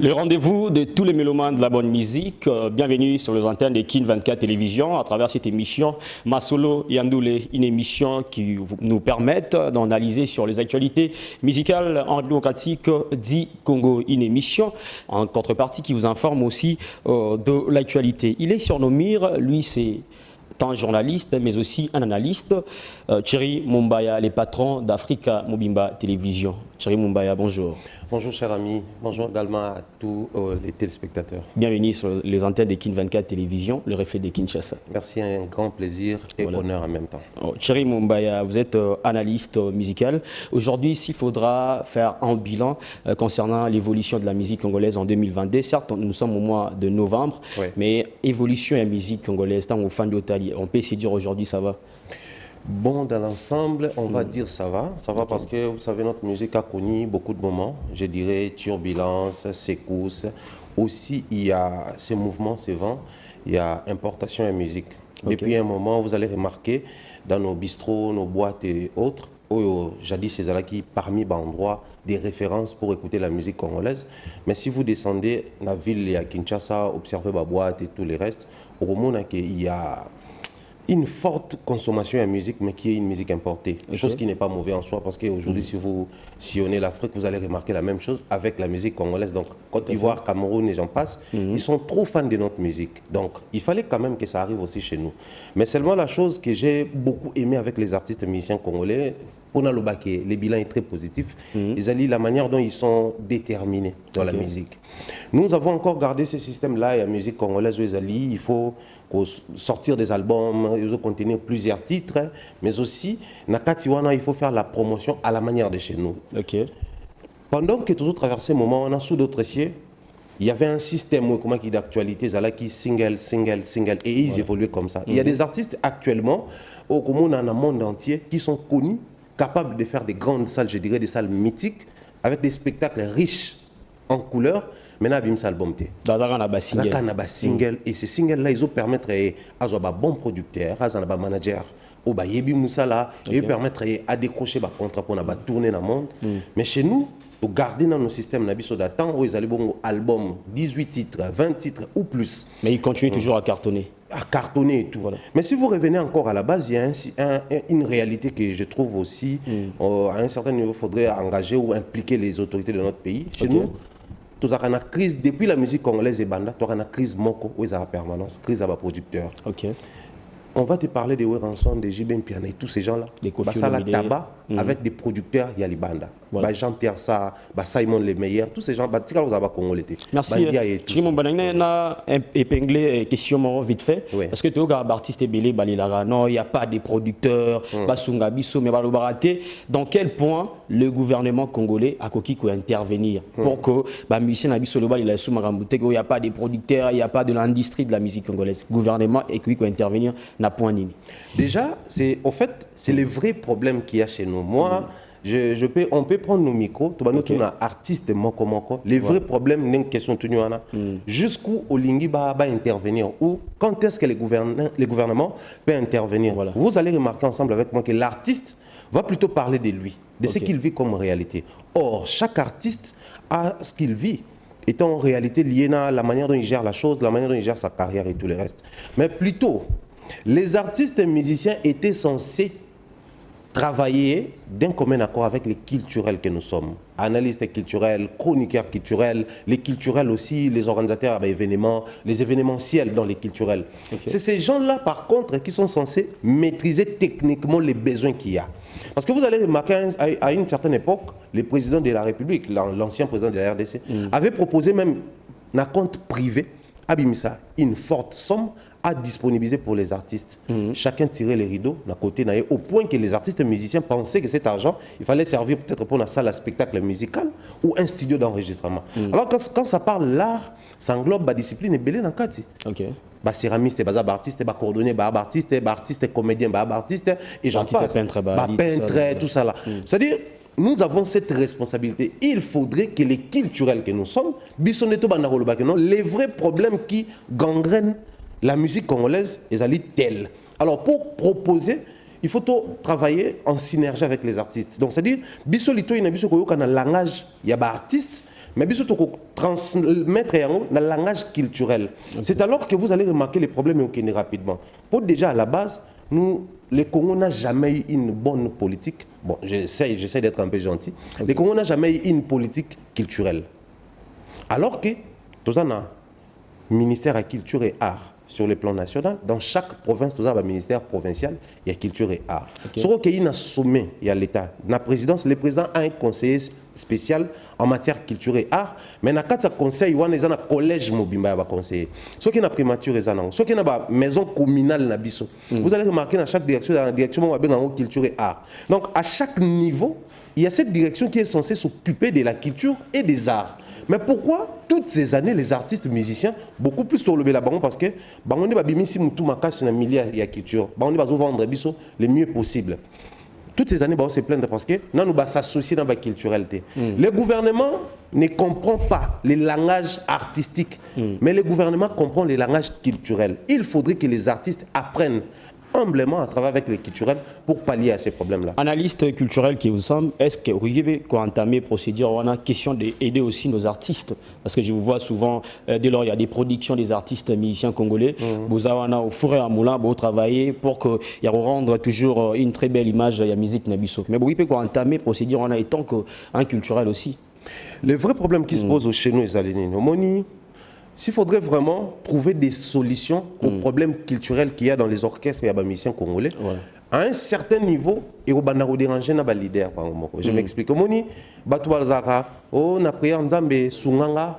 Le rendez-vous de tous les mélomanes de la bonne musique. Bienvenue sur les antennes de Kin 24 Télévision à travers cette émission Masolo Yandoulé, une émission qui nous permet d'analyser sur les actualités musicales anglo-démocratiques du Congo. Une émission en contrepartie qui vous informe aussi de l'actualité. Il est sur nos murs, lui c'est un journaliste mais aussi un analyste. Thierry Mumbaya, les patrons d'Africa Mobimba Télévision. Thierry Mumbaya, bonjour. Bonjour cher ami, bonjour également à tous les téléspectateurs. Bienvenue sur les antennes de Kin 24 Télévision, le reflet de Kinshasa. Merci, un grand plaisir et honneur en même temps. Thierry Mumbaya, vous êtes analyste musical. Aujourd'hui, s'il faudra faire un bilan concernant l'évolution de la musique congolaise en 2022, certes nous sommes au mois de novembre, mais évolution de la musique congolaise, tant au fin d'Otali, on peut se dire aujourd'hui ça va? Bon, dans l'ensemble, on va dire ça va. Ça va parce que, vous savez, notre musique a connu beaucoup de moments. Je dirais turbulence, secousses. Aussi, il y a ces mouvements, ces vents. Il y a importation de musique. Depuis un moment, vous allez remarquer dans nos bistrots, nos boîtes et autres, jadis c'est là qui parmi les endroits des références pour écouter la musique congolaise. Mais si vous descendez dans la ville, à Kinshasa, observez ma boîte et tout le reste, au moment il y a une forte consommation de musique, mais qui est une musique importée. Chose qui n'est pas mauvaise en soi, parce qu'aujourd'hui, si vous sillonnez l'Afrique, vous allez remarquer la même chose avec la musique congolaise. Donc, Côte d'Ivoire, Cameroun et j'en passe, ils sont trop fans de notre musique. Donc, il fallait quand même que ça arrive aussi chez nous. Mais seulement la chose que j'ai beaucoup aimé avec les artistes musiciens congolais, on a le baquet, le bilan est très positif. Ils allaient la manière dont ils sont déterminés dans la musique. Nous avons encore gardé ce système-là, la musique congolaise, il faut sortir des albums, il faut contenir plusieurs titres, mais aussi, Nakatiwana, il faut faire la promotion à la manière de chez nous. Pendant que toujours traversé le moment, on a sous d'autres cieux, il y avait un système d'actualité, qui single, et ils évoluaient comme ça. Il y a des artistes actuellement, au dans le monde entier, qui sont connus, capables de faire des grandes salles, je dirais des salles mythiques, avec des spectacles riches en couleurs. Maintenant, il y a un single. Et ces singles-là, ils ont permettre à un bon producteur, à un manager, ils permettre à décrocher des contrats pour tourner dans le monde. Mais chez nous, pour garder dans nos systèmes d'attente, ils allaient bon album 18 titres, 20 titres ou plus. Mais ils continuent toujours à cartonner. À cartonner et tout. Mais si vous revenez encore à la base, il y a une réalité que je trouve aussi, à un certain niveau, il faudrait engager ou impliquer les autorités de notre pays. Chez nous, tu as une crise, depuis la musique congolaise et banda, tu as une crise moko, où il y a la permanence, crise à la producteur. On va te parler de Weranson, de JB Mpiana et tous ces gens-là. Ça la tabac avec des producteurs, il y a les bandas. Jean-Pierre Sa, Simon Les Meilleurs, tous ces gens, vous avez Congolais. Merci. Je vais épingler question vite fait. Parce que tu as artiste belé, non, il n'y a pas de producteurs, Basunga Bisso, mais baraté. Dans quel point le gouvernement congolais a coquille intervenir pour que musicien Abisso il n'y a pas de producteurs, il n'y a pas de l'industrie de la musique congolaise. Le gouvernement est qui intervenir n'a point ni. Déjà, au fait, c'est le vrai problème qu'il y a chez nous. Moi, on peut prendre nos micros, nous artistes moko. Les vrais problèmes, c'est une question jusqu'où Olingi va intervenir ou quand est-ce que le gouvernement peut intervenir. Vous allez remarquer ensemble avec moi que l'artiste va plutôt parler de lui, de ce qu'il vit comme réalité. Or, chaque artiste a ce qu'il vit, étant en réalité lié à la manière dont il gère la chose, la manière dont il gère sa carrière et tout le reste. Mais plutôt, les artistes et musiciens étaient censés travailler d'un commun accord avec les culturels que nous sommes. Analystes culturels, chroniqueurs culturels, les culturels aussi, les organisateurs d'événements, les événementiels dans les culturels. C'est ces gens-là, par contre, qui sont censés maîtriser techniquement les besoins qu'il y a. Parce que vous allez remarquer, à une certaine époque, le président de la République, l'ancien président de la RDC, avait proposé même un compte privé, Abimisa, une forte somme à disponibiliser pour les artistes. Chacun tirait les rideaux d'un côté, au point que les artistes et musiciens pensaient que cet argent, il fallait servir peut-être pour une salle à spectacle musical ou un studio d'enregistrement. Alors quand ça parle l'art, ça englobe la discipline et belé dans le cas. Céramiste, artiste, cordonnier, artiste, comédien, artiste, et j'en passe. Peintre, tout ça là. C'est-à-dire, nous avons cette responsabilité. Il faudrait que les culturels que nous sommes, les vrais problèmes qui gangrènent la musique congolaise est allée telle. Alors pour proposer, il faut travailler en synergie avec les artistes. Donc c'est-à-dire, bisolito il y a un langage, il y a des artistes, mais biso to transmettre dans le langage culturel. C'est alors que vous allez remarquer les problèmes au Kenya rapidement. Pour déjà à la base, nous, les Congos n'ont jamais eu une bonne politique. Bon, j'essaie d'être un peu gentil. Les Congos n'ont jamais eu une politique culturelle. Alors que, tout un ministère à culture et art sur le plan national, dans chaque province, tout un ministère provincial, il y a culture et art. Sur qu'il y a un sommet, il y a l'État. Dans la présidence, le président a un conseiller spécial en matière culture et art. Mais dans le conseil, il y a un collège mobimba conseiller. Soit qu'il y a une primature, soit qu'il y a une maison communale. Vous allez remarquer dans chaque direction, dans la direction de culture et art. Donc, à chaque niveau, il y a cette direction qui est censée s'occuper de la culture et des arts. Mais pourquoi toutes ces années les artistes musiciens beaucoup plus sur le baron parce que on est bimisi mutu makasi na milliard ya culture on est vendre biso le mieux possible. Toutes ces années on se plaindre parce que nous va s'associer dans la culturalité. Le gouvernement ne comprend pas les langages artistiques, mais le gouvernement comprend les langages culturels. Il faudrait que les artistes apprennent humblement à travailler avec les culturels pour pallier à ces problèmes-là. Analyste culturel qui vous semble, est-ce que vous pouvez entamer procédure on a question d'aider aussi nos artistes? Parce que je vous vois souvent, dès lors il y a des productions des artistes musiciens congolais, vous avez au fur et à mesure vous travaillez pour qu'il rendre toujours une très belle image de la musique Nabiso. Mais vous pouvez entamer procédure on a étant qu'un culturel aussi. Le vrai problème qui se pose chez nous, les Alénines, s'il faudrait vraiment trouver des solutions aux problèmes culturels qu'il y a dans les orchestres et les musiciens congolais, à un certain niveau, il va déranger les leaders. Je m'explique. Bato balzaka, oh na prière nzambe sunganga,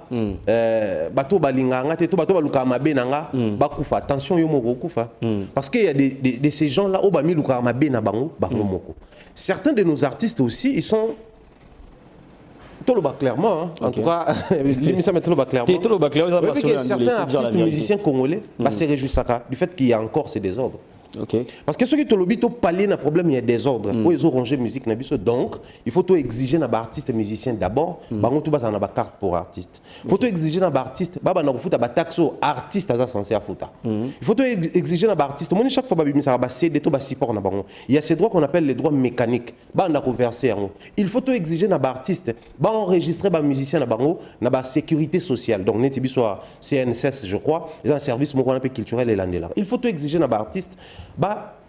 bato balinganga, bato baluka mabe nanga, bakufa. Attention yo moko kufa. Parce qu'il y a de ces gens-là, oh bami luka mabe na bango, bango moko. Certains de nos artistes aussi, ils sont clairement, hein. En tout cas, l'émission met clairement. Certains artistes musiciens congolais se réjouissent du fait qu'il y a encore ces désordres. Parce que ceux qui ont pallier un problème, il y a des ordres. Ils ont rangé musique. Donc, il faut exiger d'un artiste musicien d'abord. Il faut une carte pour artiste. Il faut exiger d'un artiste. Il faut un taxe artiste censé à foutre. Il faut exiger d'un artiste. Moi, chaque fois, il y a ces droits qu'on appelle les droits mécaniques. Il faut exiger d'un artiste. Enregistrer un musicien dans la sécurité sociale. Donc, CNSS, je crois, c'est un service culturel et l'année. Il faut exiger d'un artiste.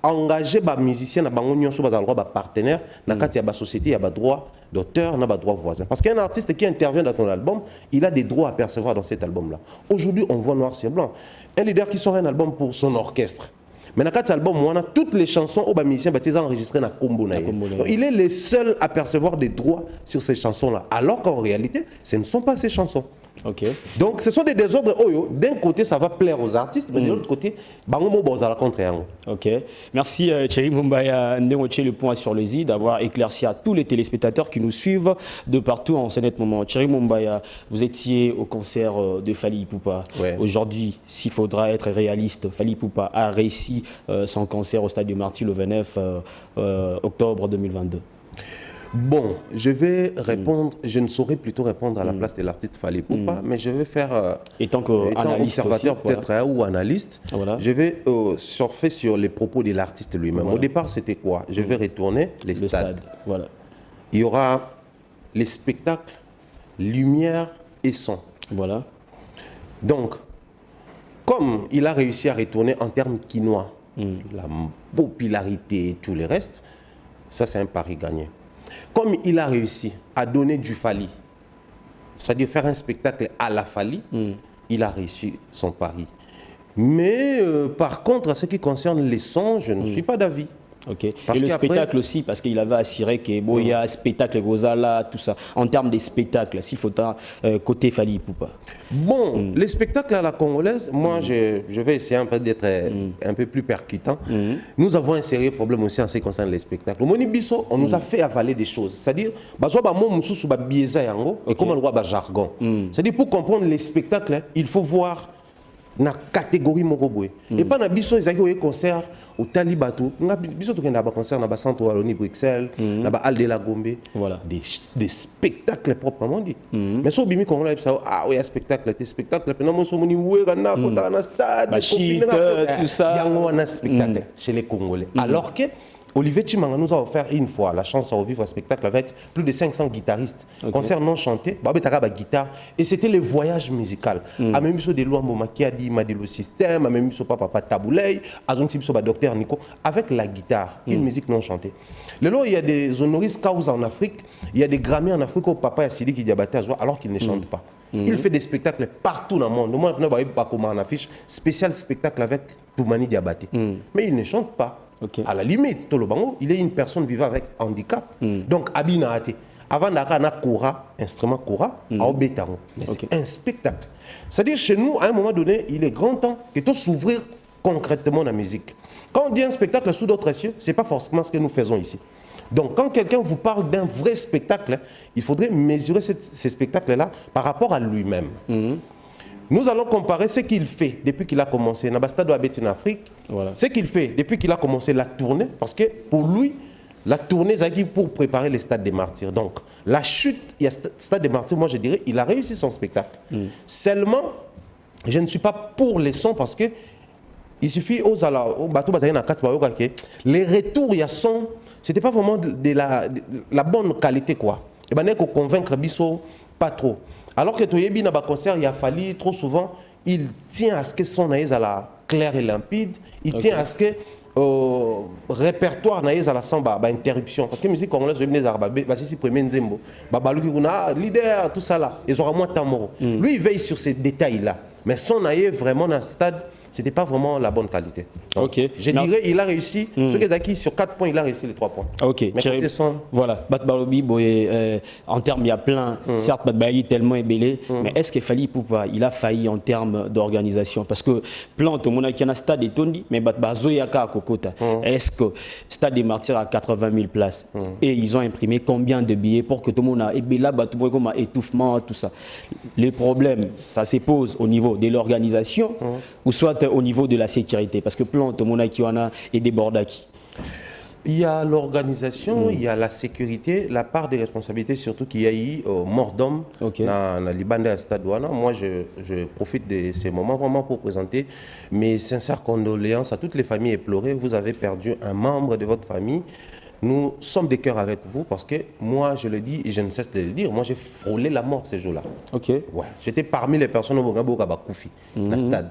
Engager les musiciens dans le partenaire dans la société, il y a des droits d'auteur, il y a des droits voisins. Parce qu'un artiste qui intervient dans ton album, il a des droits à percevoir dans cet album-là. Aujourd'hui, on voit noir sur blanc. Un leader qui sort un album pour son orchestre. Mais dans cet album, on a toutes les chansons aux musiciens enregistrées dans Combo. Il est le seul à percevoir des droits sur ces chansons-là. Alors qu'en réalité, ce ne sont pas ces chansons. Donc ce sont des désordres. D'un côté, ça va plaire aux artistes, mais de l'autre côté, la contraire. Merci Thierry Mumbaya Ndemoche, le point sur les i, d'avoir éclairci à tous les téléspectateurs qui nous suivent de partout en ce net moment. Thierry Mumbaya, vous étiez au concert de Fally Ipupa. Aujourd'hui, s'il faudra être réaliste, Fally Ipupa a réussi son concert au stade de Marty le 29 octobre 2022. Bon, je vais répondre, je ne saurais plutôt répondre à la place de l'artiste Fally Ipupa, mais je vais faire, étant observateur peut-être ou analyste, je vais surfer sur les propos de l'artiste lui-même. Au départ, c'était quoi? Je vais retourner les stades. Il y aura les spectacles, lumière et son. Donc, comme il a réussi à retourner en termes quinois, la popularité et tout le reste, ça c'est un pari gagné. Comme il a réussi à donner du Fally, c'est-à-dire faire un spectacle à la Fally, il a réussi son pari. Mais par contre, à ce qui concerne les sons, je ne suis pas d'avis. Et le spectacle aussi, parce qu'il avait assuré qu'il y a un spectacle Gozala, tout ça. En termes de spectacles, s'il faut côté Fally Ipupa. Bon, les spectacles à la congolaise, moi je vais essayer un peu d'être un peu plus percutant. Nous avons un sérieux problème aussi en ce qui concerne les spectacles. Au Monibiso, on nous a fait avaler des choses. C'est-à-dire, comme on voit jargon. C'est-à-dire, pour comprendre les spectacles, il faut voir la catégorie Moroboué. Et pas dans Bisso, ils ont un concert au Talibato. Bisso, il y a un concert dans le centre Wallonie, Bruxelles, dans le Hall de la Gombe. Des spectacles proprement dit. Mais si on dit qu'on a un spectacle, des spectacles, puis on a un stade, tout ça. Il y a un spectacle chez les Congolais. Alors que Olivier Chimanga nous a offert une fois la chance de revivre un spectacle avec plus de 500 guitaristes. Concert non chanté, guitare. Et c'était le voyage musical. A même sur des lois Momaki a dit Madelo Système, a même sur Papa Taboulay, a donc sur Docteur Nico, avec la guitare, une musique non chantée. Le lot, il y a des honoris causa en Afrique, il y a des Grammy en Afrique où Papa a Sidi qui diabaté alors qu'il ne chante pas. Il fait des spectacles partout dans le monde. Moi, je ne sais pas comment on affiche spécial spectacle avec Toumani Diabaté. Mais il ne chante pas. À la limite, Tolobango, il est une personne vivant avec handicap. Donc, Abina Ate. Avant d'arriver à instrument Kora, à Obetango. Mais c'est un spectacle. C'est-à-dire, chez nous, à un moment donné, il est grand temps que tout s'ouvrir concrètement la musique. Quand on dit un spectacle sous d'autres cieux, ce n'est pas forcément ce que nous faisons ici. Donc, quand quelqu'un vous parle d'un vrai spectacle, il faudrait mesurer ces spectacles-là par rapport à lui-même. Nous allons comparer ce qu'il fait depuis qu'il a commencé Nabastado Abeti en Afrique, ce qu'il fait depuis qu'il a commencé la tournée, parce que pour lui, la tournée est pour préparer les stades des martyrs. Donc, la chute, il y a stade des martyrs, moi je dirais, il a réussi son spectacle. Seulement, je ne suis pas pour les sons parce que il suffit aux bateaux les retours, il y a son. C'était pas vraiment de la bonne qualité, quoi. Et ben, qu'on convaincre Bisso pas trop. Alors que Toyebi dans le concert, il a fallu trop souvent, il tient à ce que son naïs à la claire et limpide, il tient à ce que répertoire naïs à la samba, interruption. Parce que la musique congolaise, les arabes, c'est premier nzembo, leader, tout ça là, ils auront moins de temps. Lui, il veille sur ces détails-là. Mais son naïs vraiment dans le stade, ce n'était pas vraiment la bonne qualité. Donc, je dirais il a réussi, sur 4 points, il a réussi les 3 points. Mais voilà, en termes, il y a plein, certes, Batbalobi tellement ébélé, mais est-ce qu'il fallait il a failli en termes d'organisation? Parce que plan, tout le monde qui a un stade est tondi, mais Batbazo à Kokota. Est-ce que Stade des Martyrs a 80 000 places et ils ont imprimé combien de billets pour que tout le monde a ébélé, comme étouffement, tout ça? Les problèmes, ça se pose au niveau de l'organisation ou soit au niveau de la sécurité, parce que plan tout le monde qui en a et des bordaki. Il y a l'organisation, il y a la sécurité, la part des responsabilités, surtout qu'il y a eu mort d'homme dans la Libanda à Stade Douana. Moi, je profite de ces moments vraiment pour présenter mes sincères condoléances à toutes les familles éplorées. Vous avez perdu un membre de votre famille. Nous sommes de cœur avec vous parce que moi, je le dis et je ne cesse de le dire, moi j'ai frôlé la mort ces jours-là. Ouais. J'étais parmi les personnes au Koufi, dans le stade.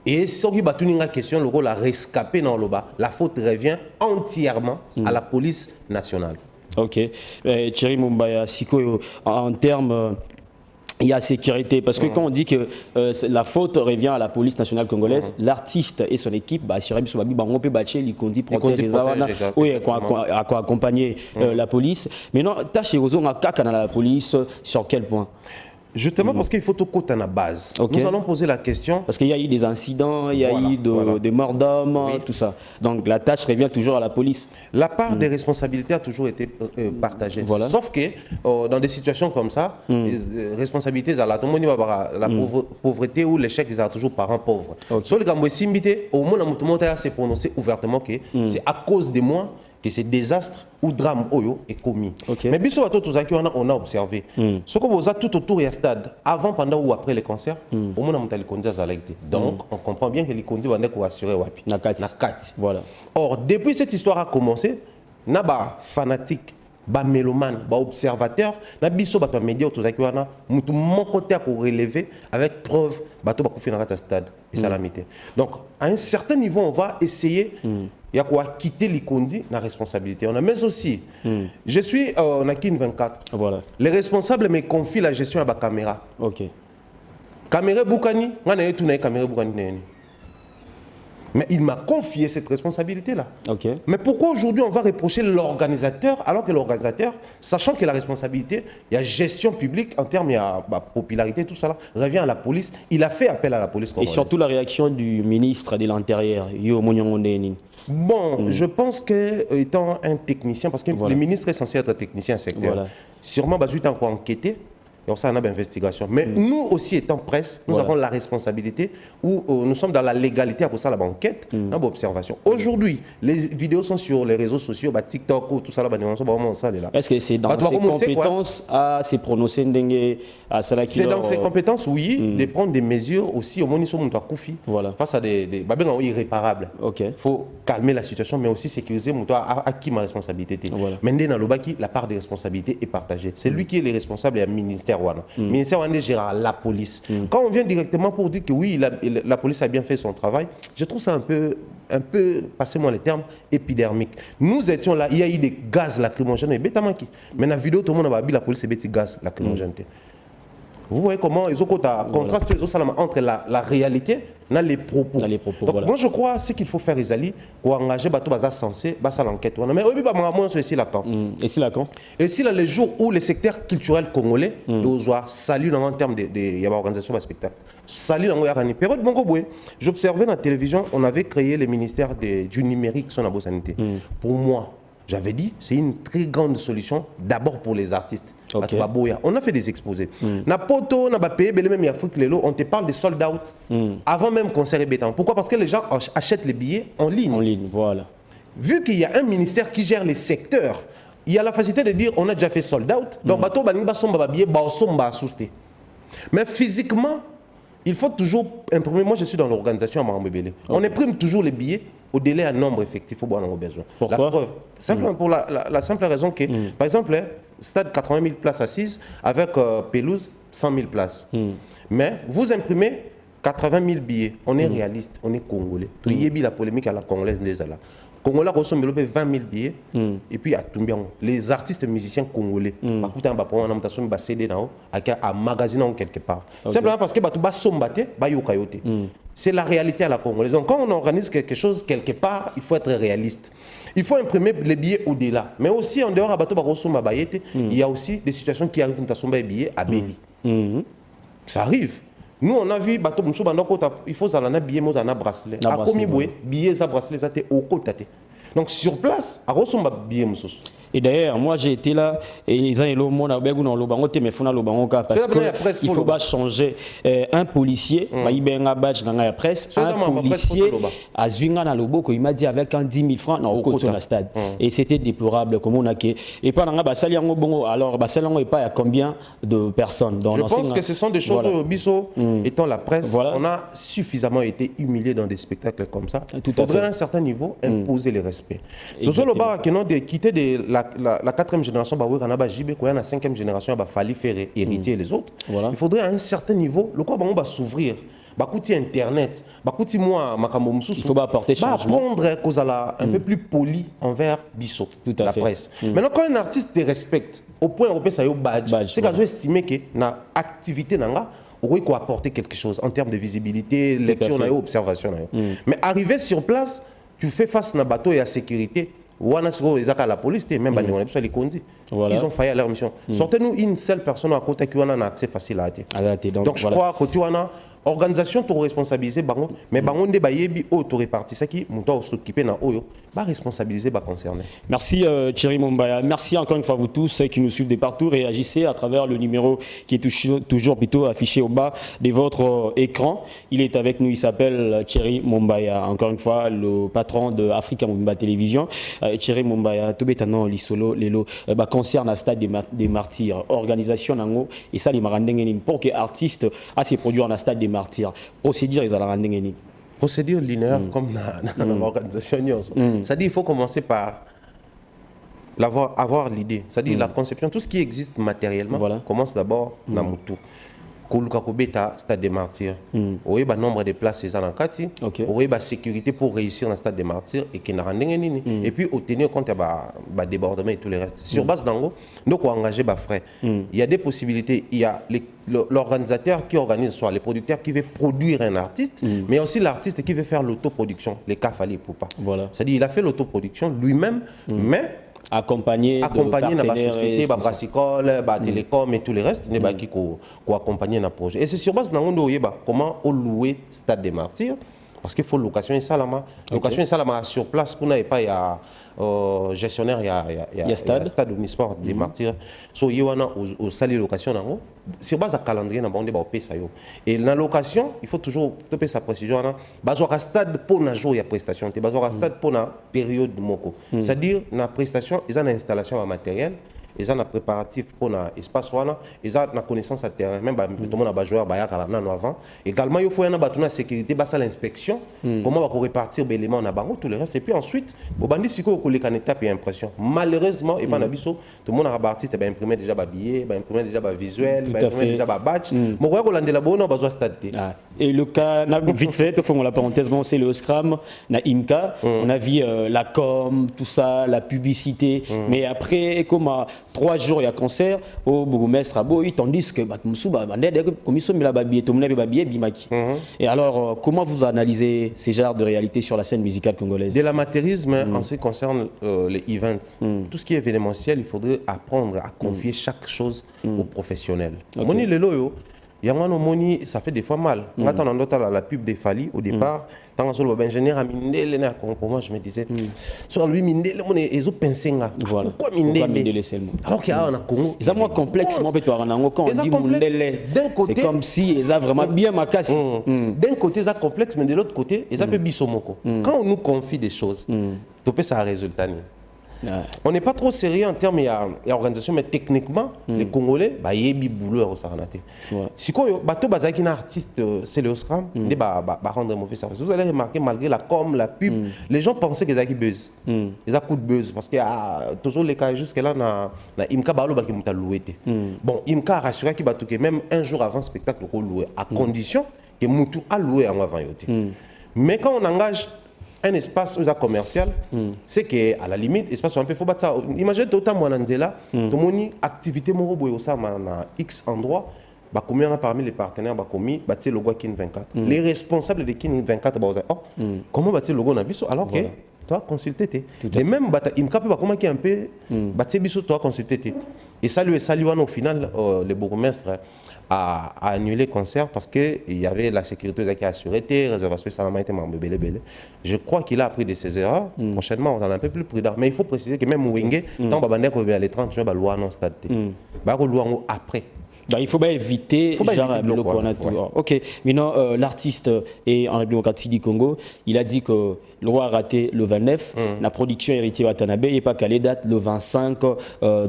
Et si on a une question, le rôle à rescapé dans le bas, la faute revient entièrement à la police nationale. Thierry Mumbaya, Siko, en termes. Il y a sécurité, parce que quand on dit que la faute revient à la police nationale congolaise, l'artiste et son équipe, on peut battre les condits protéger accompagner la police. Mais non, tâche à la police, sur quel point? Justement parce qu'il faut tout côté à la base. Nous allons poser la question. Parce qu'il y a eu des incidents, il y a eu des morts d'hommes, tout ça. Donc la tâche revient toujours à la police. La part des responsabilités a toujours été partagée. Sauf que dans des situations comme ça, les responsabilités à la pauvreté ou l'échec, ils ont toujours parents pauvres. Sur les Gambois Simbité, au moins, on s'est prononcé ouvertement que c'est à cause de moi que ces désastres ou drame oyo est commis. Mais bien sûr, on a observé. Ce que vous avez tout autour du stade, avant, pendant ou après les concerts, au moins on a les concerts à l'acte. Donc, on comprend bien que les concerts vont assurer wapi. Nakati. Voilà. Or, depuis cette histoire a commencé, na ba fanatique, ba mélomane, ba observateur, na biso ba média autour wana, mutu mon côté à relever avec preuve, bateau ba koufi na stade et salamité. Donc, à un certain niveau, on va essayer. Il y a quoi quitter les conduits, la responsabilité. On a mais aussi, je suis en Akin 24. Voilà. Les responsables me confient la gestion à la caméra. Caméra Boukani, on a tout na caméra Boukani. Mais il m'a confié cette responsabilité-là. Mais pourquoi aujourd'hui on va reprocher l'organisateur alors que l'organisateur, sachant que la responsabilité, il y a gestion publique en termes de popularité, tout ça là, revient à la police. Il a fait appel à la police. Et surtout la réaction du ministre de l'Intérieur, Yo Monyongondeni. Bon, je pense que étant un technicien, parce que le ministre est censé être un technicien secteur, sûrement, il a encore enquêté Et ça, on a une investigation. Mais nous aussi, étant presse, nous avons la responsabilité où nous sommes dans la légalité pour ça, la banquette, dans l'observation. Aujourd'hui, les vidéos sont sur les réseaux sociaux, TikTok, tout ça, là, est-ce que c'est dans ses compétences à se prononcer à cela qui c'est dans ses compétences, oui, de prendre des mesures aussi au moment où face à des irréparables. Il faut calmer la situation, mais aussi sécuriser à qui ma responsabilité. Maintenant, dans le bas, la part des responsabilités est partagée. C'est lui qui est le responsable du ministère. Le ministère gère la police. Quand on vient directement pour dire que oui, la police a bien fait son travail, je trouve ça un peu, passez-moi les termes, épidermique. Nous étions là, il y a eu des gaz lacrymogènes, mais dans la vidéo, tout le monde a vu la police et des gaz lacrymogènes. Vous voyez comment ils ont contrasté entre la réalité et les propos. Donc, moi, je crois ce qu'il faut faire, Isali, pour engager bateau bazar censé, basa l'enquête. Mais oui, c'est ici là quand. Et si là quand. Et si là les jours où le secteur culturel congolais doit saluer en termes de l'organisation de spectacle. Salut dans la période j'observais dans la télévision, on avait créé le ministère du numérique sur la santé. Pour moi, j'avais dit, c'est une très grande solution, d'abord pour les artistes. On a fait des exposés. Na poto, na pays, on te parle de sold out avant même concert et béton. Pourquoi? Parce que les gens achètent les billets en ligne. En ligne, voilà. Vu qu'il y a un ministère qui gère les secteurs, il y a la facilité de dire on a déjà fait sold out. Donc bateau baniba somba billet, ba somba assusté. Mais physiquement, il faut toujours imprimer. Moi, je suis dans l'organisation à Marambébélé. On imprime toujours les billets au délai à nombre effectif au besoin. Pourquoi? La preuve, simplement pour la simple raison que, par exemple, stade 80 000 places assises avec pelouse 100 000 places. Mais vous imprimez 80 000 billets. On est réaliste, on est congolais. Tu y la polémique à la congolaise des là. Congolais ressemble 20 000 billets et puis à Tumbian. Les artistes et musiciens congolais, à magazine quelque part. Simplement parce que c'est la réalité à la congolaise. Donc quand on organise quelque chose quelque part, il faut être réaliste. Il faut imprimer les billets au-delà. Mais aussi en dehors, il y a aussi des situations qui arrivent dans les billets à Béli. Ça arrive. Nous, on a vu, il faut que billet, un bracelet. À combien de billets, ça bracelet, ça au côté. Donc sur place, à ressemble billet. Et d'ailleurs, moi j'ai été là et ils ont eu le monde parce qu'il faut pas changer un policier, il badge dans la presse, un policier à Zunga dans le Boko, il m'a dit avec un 10 000 francs au côté de la stade. Et c'était déplorable comme on a que. Et pendant alors il pas à combien de personnes dans je pense que ce sont des choses Bisso étant la presse, on a suffisamment été humilié dans des spectacles comme ça. Il faudrait à un certain niveau imposer le respect. Nous avons de quitter la quatrième génération, il y a la cinquième génération, il fallait faire hériter les autres. Il faudrait à un certain niveau, le corps va s'ouvrir. Internet, il faut apporter changement. Apprendre un peu plus poli envers Bisso, la presse. Maintenant, quand un artiste te respecte, au point où ça y est badge, c'est que je estimé que na activité nanga, il faut apporter quelque chose en termes de visibilité, lecture, observation. Mais arriver sur place, tu fais face à un bateau et à sécurité. La police, même ils ont failli à leur mission. Sortez-nous une seule personne à côté qui a un accès facile à attaquer. Donc je crois que tu as organisation to responsabiliser bango mais bango nde bayebi auto réparti ça qui monto s'occuper na oyo ba responsabiliser ba concerné. Merci Thierry Mumbaya, merci encore une fois vous tous qui nous suivent de partout, réagissez à travers le numéro qui est toujours plutôt affiché au bas de votre écran. Il est avec nous, il s'appelle Thierry Mumbaya, encore une fois le patron de Africa Mumba Télévision. Thierry Mumbaya tobetano lisolo lelo ba concerne à stade des martyrs, organisation nango et ça les marandengeni pour que artistes à se produire dans stade des martyrs. Procédure ils allaient rendre procédure linéaire comme dans l'organisation. C'est-à-dire il faut commencer par avoir l'idée. C'est-à-dire la conception, tout ce qui existe matériellement commence d'abord dans le tout. Koluka Kobeta, stade des martyrs. Oui, le nombre de places c'est dans Kati. Oui, la sécurité pour réussir dans le stade des martyrs et qui n'a rien. Et puis, au tenir compte de débordement et tout le reste. Sur base d'ango, donc on engager les frais. Il y a des possibilités. Il y a l'organisateur qui organise, soit les producteurs qui veulent produire un artiste, mais aussi l'artiste qui veut faire l'autoproduction. Les cas fallait pour pas. C'est-à-dire il a fait l'autoproduction lui-même, mais accompagné dans la société, la brassicole, la télécom et tout le reste, qui accompagner dans le projet. Et c'est sur base de comment on louer Stade des Martyrs. parce qu'il faut location et salama. Location et salama sur place, pour n'aille pas, il y a gestionnaire, il y a stade Omnisport des martyrs. So, il y a au salle location, sur base à calendrier, on va payer ça. Et la location, il faut toujours payer sa précision. Bazoa stade pour na jour, il y a prestation. Bazoa stade pour na période de moko. C'est-à-dire, la prestation, ils ont une installation matérielle. Ils ont un préparatif pour l'espace, ils ont une connaissance à terrain, même tout le monde a joué avant. Également, il faut une sécurité, l'inspection, comment on va répartir les éléments en tout le reste. Et puis ensuite, pour bandi si on a une étape et impression. Malheureusement, et pas tout le monde a artiste imprimé déjà des billets, imprimé déjà des visuels, imprimé déjà des badges. Mais on va la bonne, on va stade. Et le cas, vite fait, on la parenthèse, c'est le Scrum, na IMCA, on a vu la com, tout ça, la publicité, mais après, comme 3 jours, il y a concert, au bourgmestre, tandis que et alors, comment vous analysez ces genres de réalité sur la scène musicale congolaise? De l'amateurisme, en ce qui concerne les events, tout ce qui est événementiel, il faudrait apprendre à confier chaque chose aux professionnels. Moni le loyo, Moni, ça fait des fois mal. Quand on entend la pub des Fali au départ, quand on a ingénieur à Mindele, pour moi je me disais, sur lui Mindele, ils ont pensé pourquoi Mindele seulement? Alors qu'il y a un Congo. Ils ont moins complexe, moi quand on dit Mindele, c'est comme si ils ont vraiment bien ma casse. D'un côté ils ont complexe, mais de l'autre côté ils ont peu bisomoko. Quand on nous confie des choses, tu peux ça résultat. On n'est pas trop sérieux en termes d'organisation, mais techniquement, les Congolais, ils ont boulot à Saranaté. Si vous avez un artiste, c'est le Scrum, ils vont rendre mauvais service. Vous allez remarquer, malgré la com, la pub, les gens pensaient qu'ils avaient buzz. Ils ont coup de buzz. Parce qu'il y a toujours les cas jusque-là, Imka Balo qui m'a loué. Bon, Imka a rassuré qu'il va toquer même un jour avant le spectacle, à condition que Moutou a loué avant. Mais quand on engage un espace commercial, c'est qu'à la limite, l'espace un peu faut battre ça. Imaginez tout le temps, moi, tout le monde activité X endroit, combien parmi les partenaires, le logo Kin 24. Les responsables de Kin 24, comment bâtir le logo Nabiso alors que toi, consulter. Et même, il me capte comment un peu, bâtir Biso, toi, consulter. Et ça, au final, le bourgmestre a annulé le concert parce qu'il y avait la sécurité qui a assuré, réservation salama était membre belé. Je crois qu'il a appris de ses erreurs. Prochainement, on en a un peu plus prudent. Mais il faut préciser que même Wenge, tant que les 30 jours, loi non stade. Après. Donc, il faut bien éviter le Congo. Ok, maintenant l'artiste est en République démocratique du Congo. Il a dit que le roi a raté le 29. La production héritier Watanabe n'est pas calée date le 25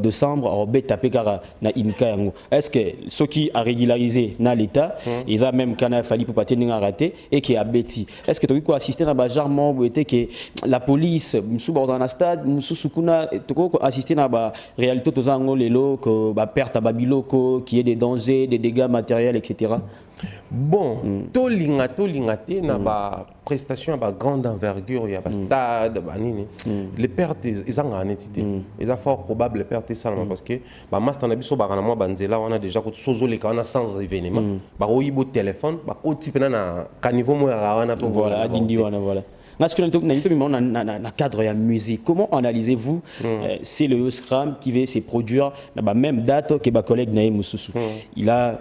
décembre. Alors, Betapekara na Imka. Est-ce que ceux qui a régularisé dans l'État, ils ont même canal fallu pour pas tenir raté et qui a bêti. Est-ce que tu as pu assister dans le jargon où était que la police, dans un stade, Moussoukouna, tu as assisté dans la réalité de Zango, les lots, que perte à Babiloko, qui est des dangers, des dégâts matériels, etc. Bon, tout l'ingate na ba prestation à grande envergure, il y a pas stade, les pertes ils ont en entité. Ils ont fort probable les pertes ça parce que ba master na biso ba na moi banzela on a déjà ko sozo les kana sans événement. Ba oyibo téléphone, ba ko type na caniveau mo wana pour voilà, voilà. Dans le cadre de la musique, comment analysez-vous c'est le Scrum qui veut se produire dans la même date que ma collègue Naïm Moussoussou. Il a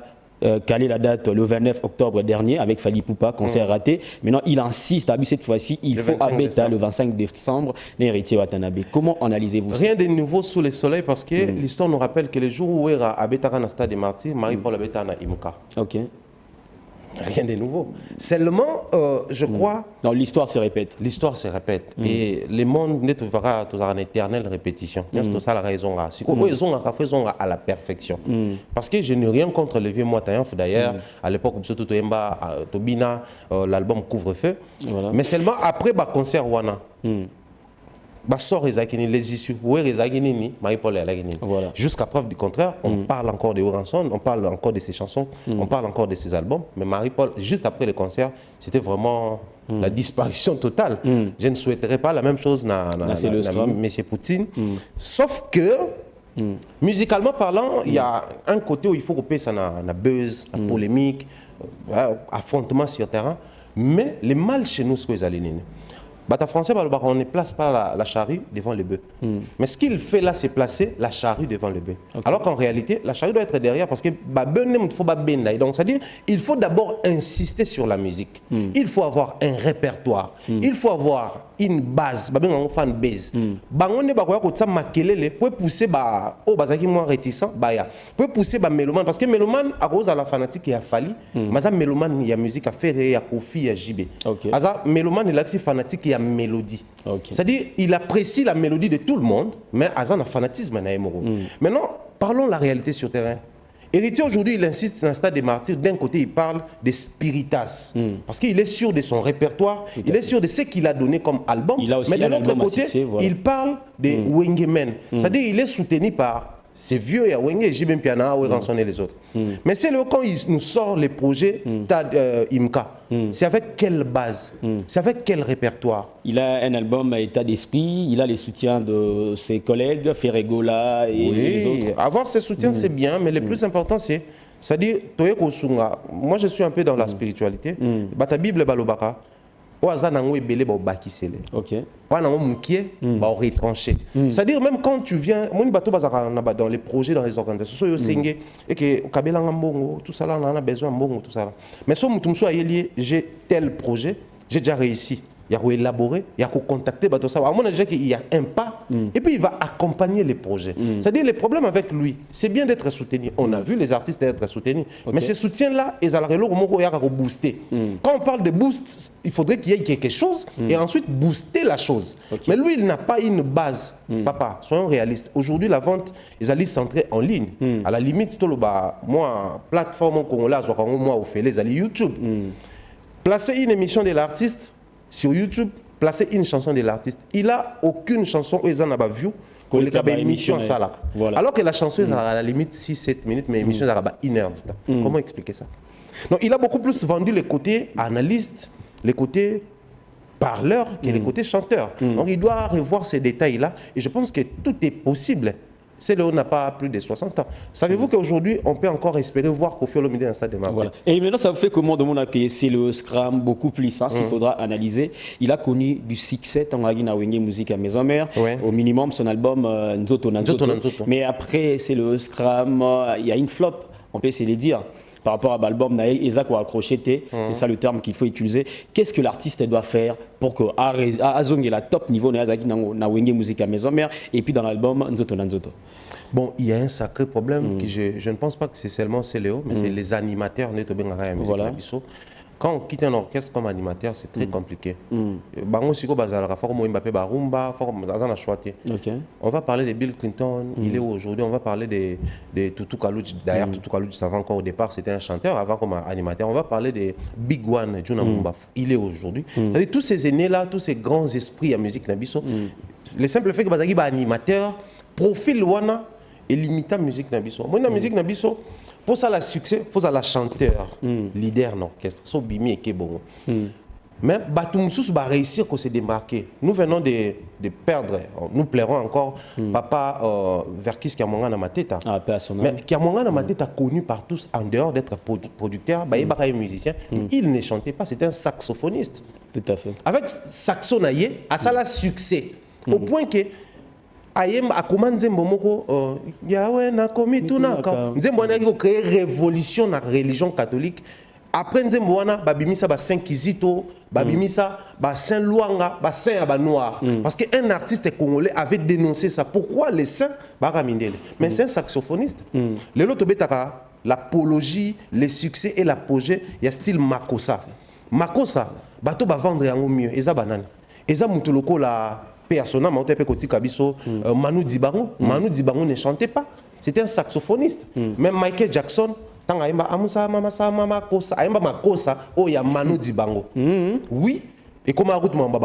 calé la date le 29 octobre dernier avec Fali Poupa, concert raté. Maintenant, il insiste à cette fois-ci, il faut abattre le 25 décembre l'héritier Watanabe. Comment analysez-vous ça? Rien de nouveau sous le soleil parce que l'histoire nous rappelle que le jour où il y a Abetara dans stade des Martyrs, Marie-Paul Abetara na Imka. Ok. Rien de nouveau. Seulement, je crois... Donc l'histoire se répète. L'histoire se répète. Et le monde ne trouvera une éternelle répétition. C'est ça la raison. Si ils ont à la perfection. Parce que je n'ai rien contre le vieux Moitayanf. D'ailleurs, à l'époque, surtout Tobina, l'album Couvre-feu. Voilà. Mais seulement après le concert Wana. Les issues, jusqu'à preuve du contraire, on parle encore de Oranson, on parle encore de ses chansons, on parle encore de ses albums, mais Marie-Paul, juste après le concert, c'était vraiment la disparition totale. Je ne souhaiterais pas la même chose à M. Poutine, sauf que, musicalement parlant, il y a un côté où il faut couper ça na buzz, la polémique, affrontement sur terrain, mais le mal chez nous, c'est que les alignés. Bata français, on ne place pas la charrue devant le bœuf. Mais ce qu'il fait là, c'est placer la charrue devant le bœuf. Alors qu'en réalité, la charrue doit être derrière parce que donc c'est-à-dire il faut d'abord insister sur la musique. Il faut avoir un répertoire. Il faut avoir une base, un fan base. Bangonne bakoya ko tsa makelele pour pousser ba o bazaki moins réticent baya. Pour pousser ba mélomane parce que mélomane à cause de la fanatique ya Fali, mais ça mélomane il y a musique à faire il y a Kofi il y a JB. Asa mélomane il a aussi fanatique il y a mélodie. C'est-à-dire il apprécie la mélodie de tout le monde mais asa na fanatisme na emoro. Maintenant parlons la réalité sur terrain. Héritier aujourd'hui, il insiste dans un stade des martyrs. D'un côté, il parle des spiritas. Parce qu'il est sûr de son répertoire, il est sûr de ce qu'il a donné comme album. Mais de l'autre côté, il parle des Wengemen. C'est-à-dire qu'il est soutenu par ces vieux Wenge et Jibem Piana ou rançonner les autres. Mais c'est là quand il nous sort les projets Stade Imka. C'est avec quelle base? C'est avec quel répertoire? Il a un album à état d'esprit, il a les soutiens de ses collègues, Ferregola et les autres. Avoir ses soutiens, c'est bien, mais le plus important, c'est-à-dire, moi je suis un peu dans la spiritualité. Ta Bible, Balobaka. C'est-à-dire même quand tu viens dans les projets, dans les organisations et que tout ça là on a besoin tout ça là. Mais si j'ai tel projet, j'ai déjà réussi. Il y a élaborer, il y a contacter, il y a un pas, et puis il va accompagner les projets. C'est-à-dire, le problème avec lui, c'est bien d'être soutenu. On a vu les artistes être soutenus, mais ces soutiens-là, ils ont booster. Quand on parle de boost, il faudrait qu'il y ait quelque chose, et ensuite booster la chose. Mais lui, il n'a pas une base. Papa, soyons réalistes. Aujourd'hui, la vente, ils allaient centrer en ligne. À la limite, moi, plateforme congolaise, moi, au fait, les alliés YouTube. Placer une émission de l'artiste sur YouTube, placer une chanson de l'artiste. Il n'a aucune chanson où ils en ont vu pour les émissions ça là. Alors que la chanson est à la limite 6-7 minutes, mais l'émission est à 1 heure. Comment expliquer ça? Donc il a beaucoup plus vendu les côtés analystes, les côtés parleurs que les côtés chanteurs. Donc il doit revoir ces détails-là et je pense que tout est possible. C'est là où on n'a pas plus de 60 ans. Savez-vous qu'aujourd'hui, on peut encore espérer voir Koffi Olomide dans un stade de martyr. Et maintenant, ça vous fait comment de mon accueil? C'est le Scrum beaucoup plus ça, s'il faudra analyser. Il a connu du succès en Ragina Wenge Musique à Maison Mère. Au minimum, son album Nzoto Nanzoto. Mais après, c'est le Scrum. Il y a une flop, on peut essayer de dire. Par rapport à l'album Naël Isaac ou accroché, c'est ça le terme qu'il faut utiliser. Qu'est-ce que l'artiste doit faire pour que Azong est la top niveau na Wenge Musique à Maison Mère et puis dans l'album Nzoto Nanzoto? Bon, il y a un sacré problème que je ne pense pas que c'est seulement Céléo, mais c'est les animateurs de la musique. Quand on quitte un orchestre comme animateur, c'est très compliqué. On va parler de Bill Clinton, il est aujourd'hui. On va parler de Tutu Kalouch. D'ailleurs, Tutu Kalouch, ça va encore au départ, c'était un chanteur avant comme animateur. On va parler de Big One, Juna Mumbafu. Il est aujourd'hui. C'est-à-dire tous ces aînés-là, tous ces grands esprits à musique Nabiso, le simple fait que Bazagi est animateur, profil Wana et limita musique Nabiso. Moi, la musique Nabiso, pour ça, le succès, pour ça, la chanteur, leader dans l'orchestre, so bimi et bon. Mais Batumsous va réussir à se démarquer. Nous venons de perdre, nous plairons encore Papa Verkis Kiamonga Namateta. Mais Kiamonga Namateta connu par tous en dehors d'être producteur, il musicien, il ne chantait pas, c'était un saxophoniste. Tout à fait. Avec Saxonaye, à ça, le succès. Au point que Ayem a comment Nzembo moko Yahweh na komi tunaka Nzembo na ko créer révolution na religion catholique. Après Nzembo wana babimisa ba Saint Kizito, babimisa ba Saint Luanga, ba Saint Abanoir parce que un artiste congolais avait dénoncé ça. Pourquoi les saints baramindele? Mais c'est un saxophoniste. Le loto betaka l'apologie, le succès et l'apogée, il y a style Makossa. Makossa, bato ba vendre yango mieux, eza banane. Eza mutuloko la persona Manu Dibango. Manu Dibango ne chantait pas. C'était un saxophoniste. Même Michael Jackson, tant il y a Manu Dibango. Oui. Et comme un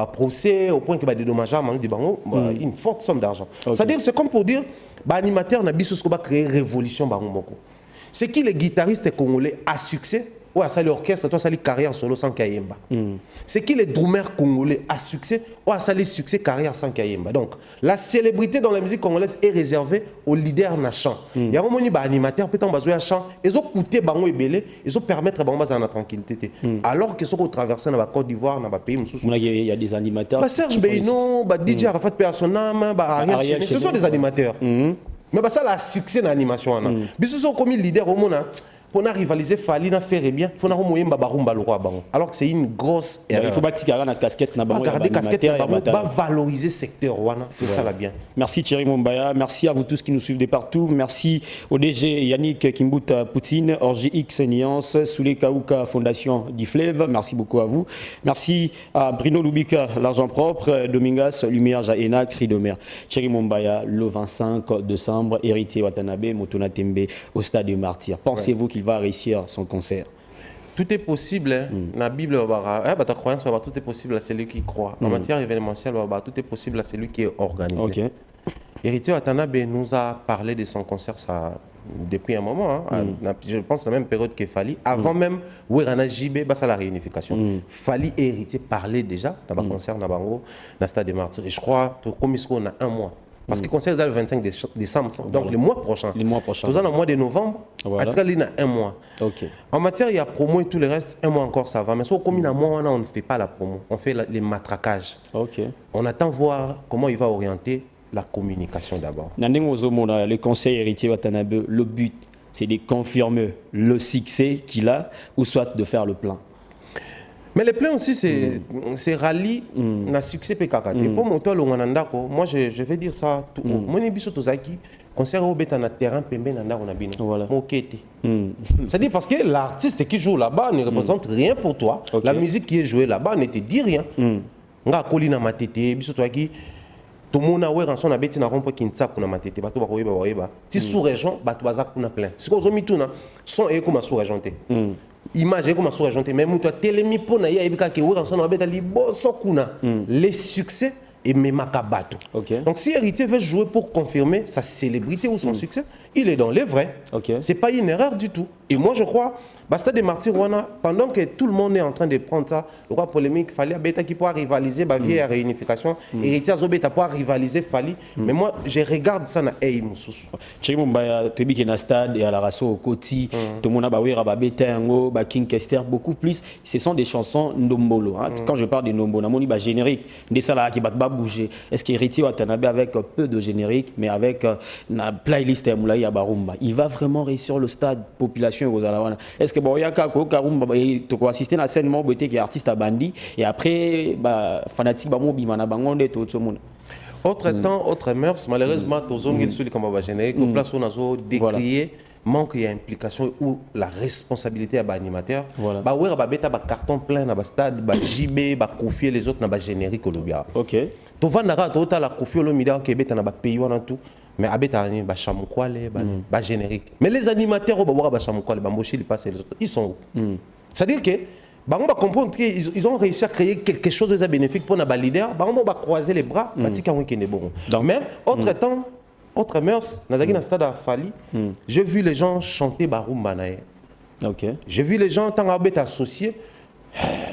procès au point qu'il va dédommager Manu Dibango une forte somme d'argent. C'est-à-dire, c'est comme pour dire, l'animateur n'a pas créé révolution. C'est qui les guitaristes congolais à succès ou à ça l'orchestre, toi ça les carrière solo sans Kayemba. C'est qui les drummers congolais à succès ou à ça les succès carrière sans Kayemba. Donc la célébrité dans la musique congolaise est réservée aux leaders nachants. Il y a un moment où animateur peut en chant, ils ont coûté bango et belé, ils ont permettre bango dans la tranquillité. Alors que ceux qui traversent dans la Côte d'Ivoire, dans le pays, il y a des animateurs. Serge Beino, DJ Arafat Personam, Ariel, ce sont des animateurs. Mais ça a succès dans l'animation. Mais ce sont comme leader au monde. Pour rivaliser, Fali n'a fait bien. Il faut alors que c'est une grosse erreur. Il faut bâtir la casquette. Valoriser le secteur. Tout ça va bien. Merci Thierry Mumbaya. Merci à vous tous qui nous suivent de partout. Merci au DG Yannick Kimbuta Poutine, ORGX Nuance, Soulé Kaouka Fondation d'Iflev. Merci beaucoup à vous. Merci à Bruno Lubika, l'argent propre, Domingas, Lumière Jaena, Cri de mer. Thierry Mumbaya, le 25 décembre, héritier Watanabe, Motona Tembe, au Stade des Martyrs. Pensez-vous qu'il va réussir son concert? Tout est possible. La Bible, ta croyance, tout est possible à celui qui croit. En matière événementielle, tout est possible à celui qui est organisé. Héritier Watanabe nous a parlé de son concert depuis un moment. Je pense la même période que Fali. Avant même, Werana JB, c'est la réunification. Fali et Héritier parlaient déjà dans le concert dans le Stade des Martyrs. Et je crois que comme on a un mois. Parce que le concert est le 25 décembre, donc le mois prochain. Le mois prochain. Nous sommes au mois de novembre, à un mois. En matière, il y a promo et tout le reste, un mois encore ça va. Mais comme il y a un mois, on ne fait pas la promo, on fait les matraquages. On attend voir comment il va orienter la communication d'abord. Le conseil héritier Watanabe, le but, c'est de confirmer le succès qu'il a ou soit de faire le plan. Mais les plans aussi, c'est rallye, na succès PKKT. Pour moi, je vais dire ça tout haut. Moi, je suis concert au béta na terrain pembe nanda on a bien. C'est-à-dire parce que l'artiste qui joue là-bas ne représente rien pour toi. La musique qui est jouée là-bas ne te dit rien. Nga kolina matete, biso toi qui tout le monde a ouais rançon na beti na rompo kinsa kuna matete, bato ba koyeba ba. Ti sous-région, bato baza kuna plein. Si ko zomi tuna, son e comme sous-région te. Imagine comme sous-région te, même toi télémi pona ya ebika ke ouais rançon na beta liboso kuna. Les succès et même Makabato. Donc si Héritier veut jouer pour confirmer sa célébrité ou son succès, il est dans les vrais. C'est pas une erreur du tout. Et moi je crois, Basta de Martyrs, pendant que tout le monde est en train de prendre ça, le roi polémique, il fallait Beta qui pourra rivaliser la vieille réunification, Héritier Zobeta pourra rivaliser Fali. Mais moi je regarde ça na Ei Moussous. Chez Mumbaya, tu es dans stade et à la rasso au Koti, tout le monde a baoué Rababeta, King Kester, beaucoup plus. Ce sont des chansons Ndombolo. Quand je parle de Ndombolo, on dit générique, des salariés qui battent bouger. Est-ce qu'Héritier Watanabe avec peu de générique, mais avec une playlist Moulaï Barumba, il va vraiment réussir le stade population aux Alawana? Est-ce que bon, il y a tu assister à la scène qui est artiste à Bandi et après fanatique tout le monde. Autre temps, autre mœurs, malheureusement, tous les gens qui ont générique, au place où on a décrié manque d'implication ou la responsabilité à l'animateur. Bah ouais, bah bêta bah carton plein dans le stade, bah JB, bah confier les autres dans le générique au lobia. Tu vas nara tota la confier au lobia qui est dans le pays ou tout. Mais abeta ni ba chamukwale ba générique. Mais les animateurs au ba chamukwale ba mochi les passent les autres, ils sont où? C'est-à-dire que bah on va comprendre qu'ils ont réussi à créer quelque chose de bénéfique pour nos leaders, bah on va croiser les bras, bah tika on est bon. Mais autre temps, autre mœurs, nazaki na stade à Fali, j'ai vu les gens chanter barumba nae. J'ai vu les gens tant abeta associés.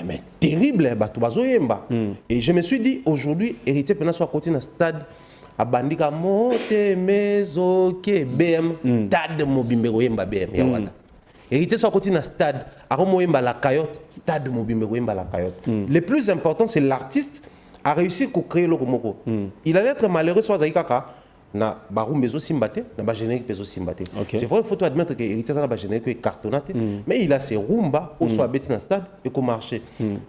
Mais terrible bah tu bazoyemba. Et je me suis dit aujourd'hui Héritier pendant soit côté dans stade a bandika mote mezo ke BM stade Mobimbero yemba BM ya wata. Héritier soit côté dans stade a moyemba la Cayotte stade Mobimbero yemba la Cayotte. Le plus important c'est l'artiste a réussi à créer le Romoko. Il allait être malheureux soit Zaikaka na barum bezo simbate na ba générique bezo simbate. C'est vrai, il faut admettre que Héritier na ba générique est cartonnaté mais il a ses rumba au soit bête dans stade et qu'on marcher.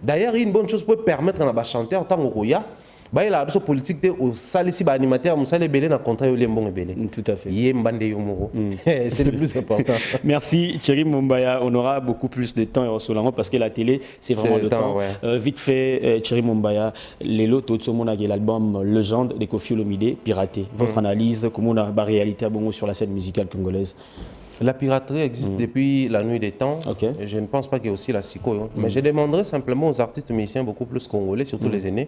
D'ailleurs une bonne chose pour permettre na ba chanteur tant au roya bah il a besoin politique au salisi ba animateur musale belé na contrat yo lembon belé. Tout à fait. Yembande yo moro. C'est le plus important. Merci Thierry Mumbaya, on aura beaucoup plus de temps sur la parce que la télé c'est vraiment de temps. Vite fait Thierry Mumbaya, les lots tout ce monde a l'album Légende de Koffi Olomide piraté. Votre analyse comment on a la réalité bon sur la scène musicale congolaise? La piraterie existe depuis la nuit des temps. Je ne pense pas qu'il y ait aussi la psycho. Mais je demanderais simplement aux artistes musiciens beaucoup plus congolais, surtout les aînés,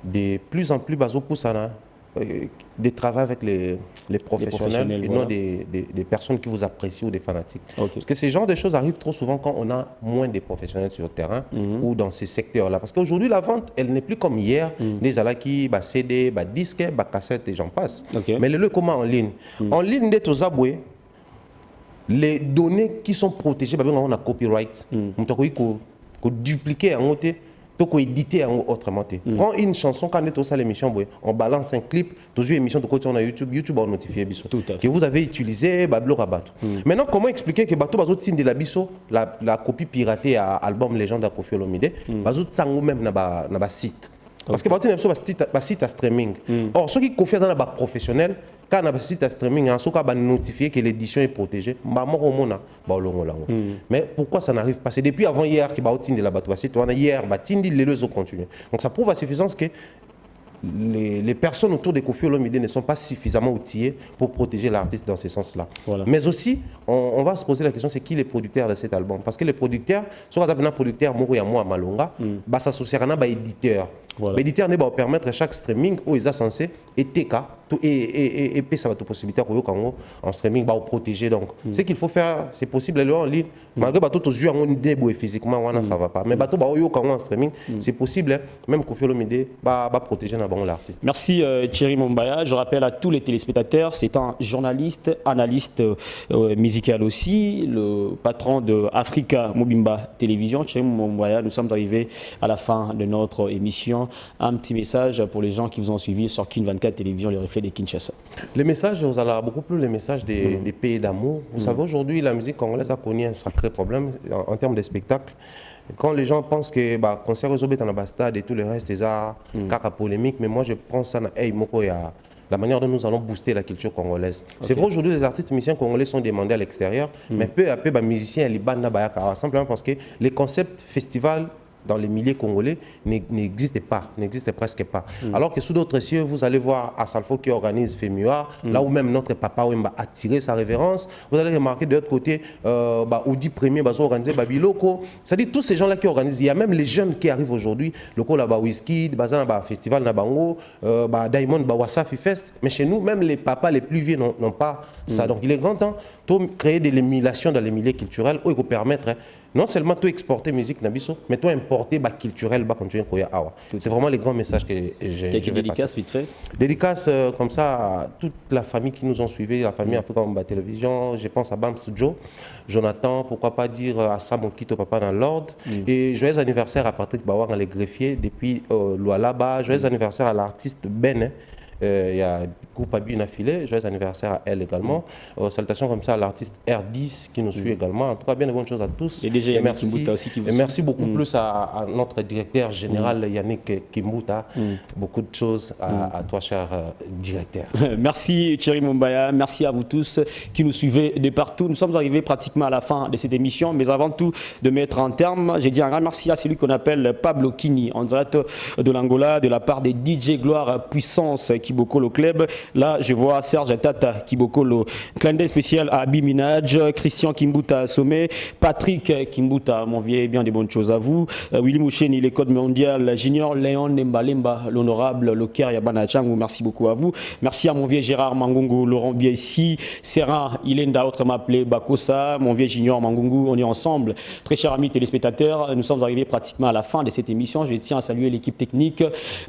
de plus en plus baso poussana de travailler avec les professionnels et voilà. non des personnes qui vous apprécient ou des fanatiques. Ok. Parce que ces genres de choses arrivent trop souvent quand on a moins de professionnels sur le terrain ou dans ces secteurs-là. Parce qu'aujourd'hui, la vente, elle n'est plus comme hier. Des alaki, CD, disque, cassette et j'en passe. Ok. Mais le comment en ligne? En ligne, d'être aux aboués, les données qui sont protégées, on a copyright. On a dupliquer en côté. Donc, on éditer autrement. Prends une chanson, quand on est à l'émission, on balance un clip, toujours une émission de côté, on a YouTube, YouTube a notifié que vous avez utilisé Bablo Rabato. Maintenant, comment expliquer que Bato Bazo Tinde la Bisso, la copie piratée à album Légende de Koffi Olomide, Bazo Tsango même na site. Parce que Bato Bazo site à streaming. Or, ceux qui confient dans la professionnel, quand on a un site à streaming, on a notifié que l'édition est protégée. Mais pourquoi ça n'arrive pas? C'est depuis avant hier que Baotindi la bateau site. Hier, Batindi les autres continuent. Donc ça prouve à suffisance que les personnes autour de Koffi Olomide ne sont pas suffisamment outillées pour protéger l'artiste dans ce sens-là. Voilà. Mais aussi, on va se poser la question, c'est qui les producteurs de cet album? Parce que les producteurs, soit un producteur Mourouya Moua Malonga, ça s'associera à un éditeur. Voilà. L'éditeur va permettre à chaque streaming où ils sont censés et TK et ça va toute possibilité en streaming va protéger. Donc ce qu'il faut faire, c'est possible aller en ligne. Malgré que tout aux yeux en début physiquement ça va pas. Mais bateau en streaming, c'est possible. Même Koffi Olomide va protéger l'artiste. Merci Thierry Mumbaya. Je rappelle à tous les téléspectateurs, c'est un journaliste, analyste musical aussi, le patron de Africa Mobimba Télévision. Thierry Mumbaya, nous sommes arrivés à la fin de notre émission. Un petit message pour les gens qui vous ont suivi sur Kin 24 Télévision, les reflets de Kinshasa. Les messages, vous allez beaucoup plus les messages des pays d'amour. Vous savez, aujourd'hui, la musique congolaise a connu un sacré problème en termes de spectacle. Quand les gens pensent que concert aux Obé, et tout le reste, c'est ça, caca polémique, mais moi je pense ça la manière dont nous allons booster la culture congolaise. Okay. C'est vrai, aujourd'hui, les artistes musiciens congolais sont demandés à l'extérieur, mais peu à peu, les musiciens, les bandes, simplement parce que les concepts festivals dans les milliers congolais n'existent presque pas. Alors que sous d'autres cieux, vous allez voir Asalfo qui organise FEMUA, là où même notre papa Wemba a tiré sa révérence. Vous allez remarquer de l'autre côté, Oudi Premier va organiser Babiloko. C'est-à-dire tous ces gens-là qui organisent. Il y a même les jeunes qui arrivent aujourd'hui, le coup là-bas Whisky, Bazan Festival Nabango, Diamond Wasafi Fest. Mais chez nous, même les papas les plus vieux n'ont pas ça. Donc il est grand temps de créer de l'émulation dans les milieux culturels où il faut permettre non seulement tout exporter musique nabiso, mais tout importer culturel continuer koya awa. C'est vraiment les grands messages que j'ai. Quelques dédicaces vite fait. Dédicaces comme ça à toute la famille qui nous ont suivis, la famille Africa Mobimba Télévision. Je pense à Bam Joe, Jonathan, pourquoi pas dire à Sam Okito Papa dans l'ordre. Et joyeux anniversaire à Patrick Bawang, les greffiers depuis Lualaba. Joyeux anniversaire à l'artiste Ben. Il y a groupe Abi Nafilé, joyeux anniversaire à elle également. Salutations comme ça à l'artiste R10 qui nous suit également. En tout cas, bien de bonnes choses à tous. Et déjà Yannick Kimbuta aussi qui vous suit. Merci beaucoup plus à notre directeur général Yannick Kimbuta. Beaucoup de choses à toi, cher directeur. Merci Thierry Mumbaya, merci à vous tous qui nous suivez de partout. Nous sommes arrivés pratiquement à la fin de cette émission, mais avant tout de mettre un terme, j'ai dit un grand merci à celui qu'on appelle Pablo Kini, en direct de l'Angola, de la part des DJ Gloire Puissance Kiboko le club. Là, je vois Serge Tata Kiboko le clin d'œil spécial à Abi Minaj, Christian Kimbuta Sommet, Patrick Kimbuta, mon vieux, bien des bonnes choses à vous. Willy Moucheni, les codes mondial, Junior Léon Nembalemba, l'honorable Loker Yabana Changou, merci beaucoup à vous. Merci à mon vieux Gérard Mangungu, Laurent Biessi, Serra Ilenda, autrement appelé Bakosa, mon vieux Junior Mangungu, on est ensemble. Très chers amis téléspectateurs, nous sommes arrivés pratiquement à la fin de cette émission. Je tiens à saluer l'équipe technique,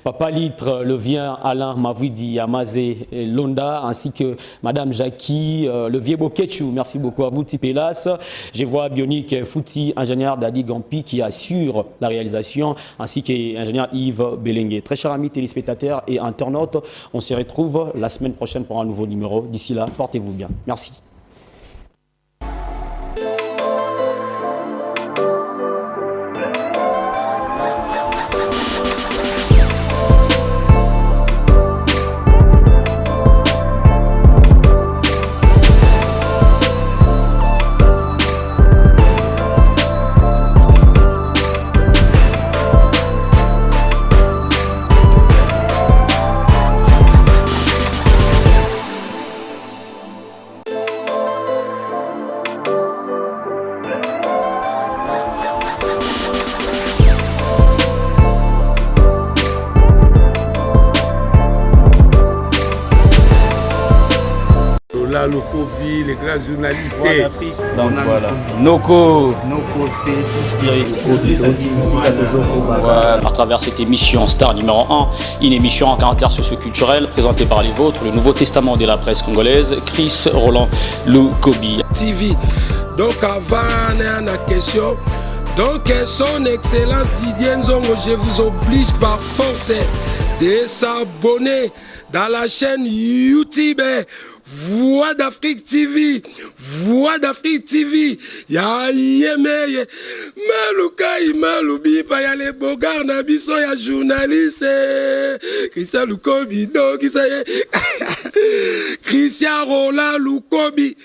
Papa Litre, Le Vien, Alain Mavidi, Amazé, Londa, ainsi que Madame Jackie, le vieux Boketchou, merci beaucoup à vous, Tipélas. Je vois Bionique Fouti, ingénieur Dadi Gampi qui assure la réalisation, ainsi qu'ingénieur Yves Belengue. Très chers amis téléspectateurs et internautes, on se retrouve la semaine prochaine pour un nouveau numéro. D'ici là, portez-vous bien. Merci. Roland Lokobi, les grands journalistes. Donc voilà. Noko. Voilà. À travers cette émission Star numéro 1, une émission en caractère socioculturel présentée par les vôtres, le Nouveau Testament de la presse congolaise, Chris Roland Lokobi. TV. Donc avant la question, donc son excellence Didier Nzongo, je vous oblige par force de s'abonner dans la chaîne YouTube Voix d'Afrique TV. Voix d'Afrique TV. Ya yeme malukai malubi pa ya les bogards na biso ya journaliste Christian Lukobi donc Christian Roland Lukobi.